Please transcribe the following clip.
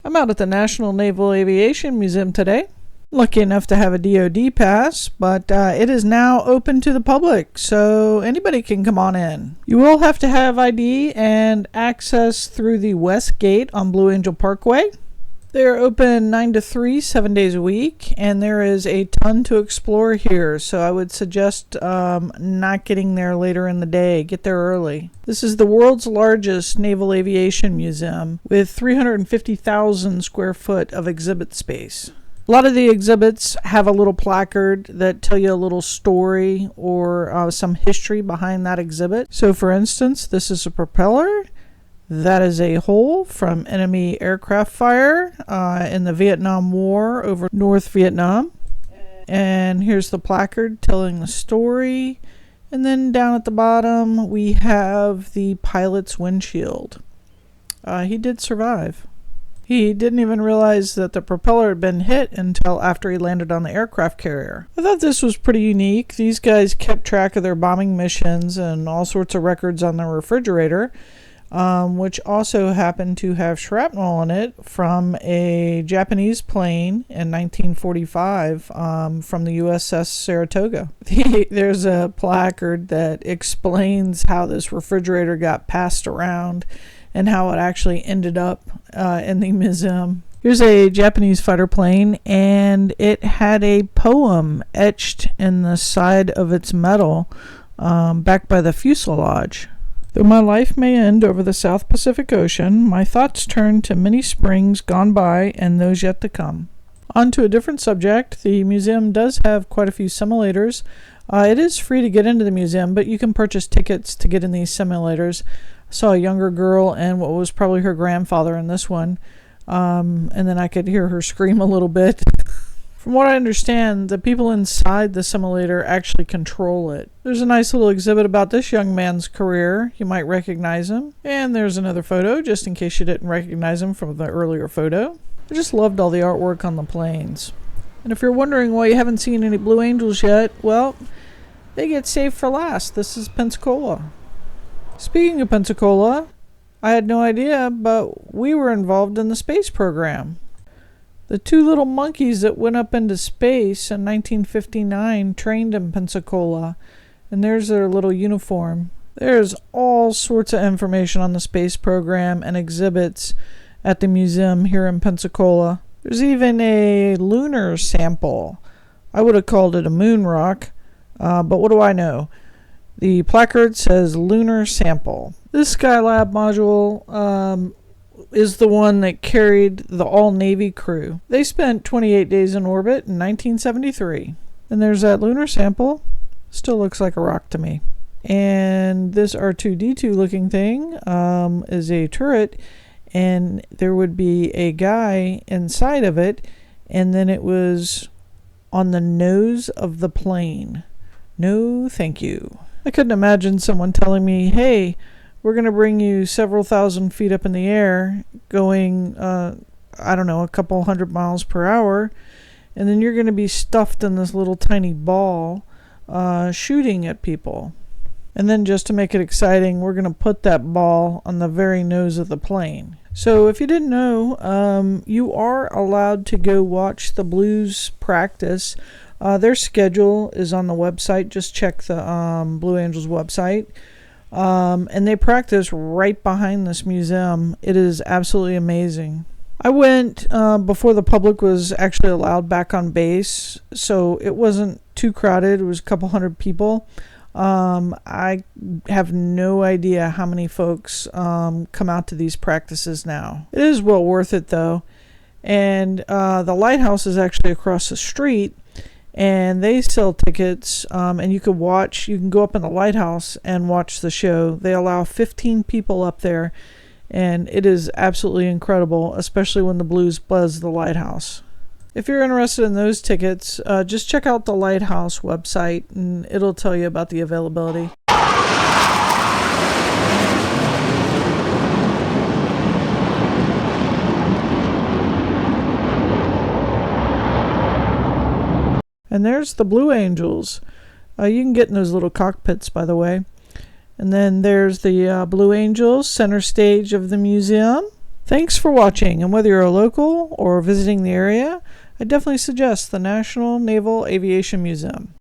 I'm out at the National Naval Aviation Museum today. Lucky enough to have a DoD pass, but it is now open to the public, so anybody can come on in. You will have to have ID and access through the West Gate on Blue Angel Parkway. They're open 9 to 3, 7 days a week, and there is a ton to explore here, so I would suggest not getting there later in the day. Get there early. This is the world's largest naval aviation museum with 350,000 square foot of exhibit space. A lot of the exhibits have a little placard that tell you a little story or some history behind that exhibit. So for instance, this is a propeller. That is a hole from enemy aircraft fire in the Vietnam War over North Vietnam. And here's the placard telling the story. And then down at the bottom, we have the pilot's windshield. He did survive. He didn't even realize that the propeller had been hit until after he landed on the aircraft carrier. I thought this was pretty unique. These guys kept track of their bombing missions and all sorts of records on their refrigerator. Which also happened to have shrapnel in it from a Japanese plane in 1945 from the USS Saratoga. There's a placard that explains how this refrigerator got passed around and how it actually ended up in the museum. Here's a Japanese fighter plane, and it had a poem etched in the side of its metal back by the fuselage. Though my life may end over the South Pacific Ocean, my thoughts turn to many springs gone by and those yet to come. On to a different subject, the museum does have quite a few simulators. It is free to get into the museum, but you can purchase tickets to get in these simulators. I saw a younger girl and what was probably her grandfather in this one, and then I could hear her scream a little bit. From what I understand, the people inside the simulator actually control it. There's a nice little exhibit about this young man's career. You might recognize him. And there's another photo, just in case you didn't recognize him from the earlier photo. I just loved all the artwork on the planes. And if you're wondering why you haven't seen any Blue Angels yet, well, they get saved for last. This is Pensacola. Speaking of Pensacola, I had no idea, but we were involved in the space program. The two little monkeys that went up into space in 1959 trained in Pensacola, and there's their little uniform. There's all sorts of information on the space program and exhibits at the museum here in Pensacola. There's even a lunar sample. I would have called it a moon rock, but what do I know? The placard says lunar sample. This Skylab module is the one that carried the all-Navy crew. They spent 28 days in orbit in 1973. And there's that lunar sample. Still looks like a rock to me. And this R2-D2 looking thing is a turret, and there would be a guy inside of it, and then it was on the nose of the plane. No, thank you. I couldn't imagine someone telling me, hey, we're going to bring you several thousand feet up in the air going, a couple 100 miles per hour. And then you're going to be stuffed in this little tiny ball shooting at people. And then just to make it exciting, we're going to put that ball on the very nose of the plane. So if you didn't know, you are allowed to go watch the Blues practice. Their schedule is on the website. Just check the Blue Angels website. And they practice right behind this museum. It is absolutely amazing. I went before the public was actually allowed back on base, so it wasn't too crowded. It was a couple hundred people. I have no idea how many folks come out to these practices now. It is well worth it, though. And the lighthouse is actually across the street. And they sell tickets, and you can go up in the lighthouse and watch the show. They allow 15 people up there, and it is absolutely incredible, especially when the Blues buzz the lighthouse. If you're interested in those tickets, just check out the Lighthouse website, and it'll tell you about the availability. And there's the Blue Angels. You can get in those little cockpits, by the way. And then there's the Blue Angels center stage of the museum. Thanks for watching, and whether you're a local or visiting the area, I definitely suggest the Naval Aviation Museum.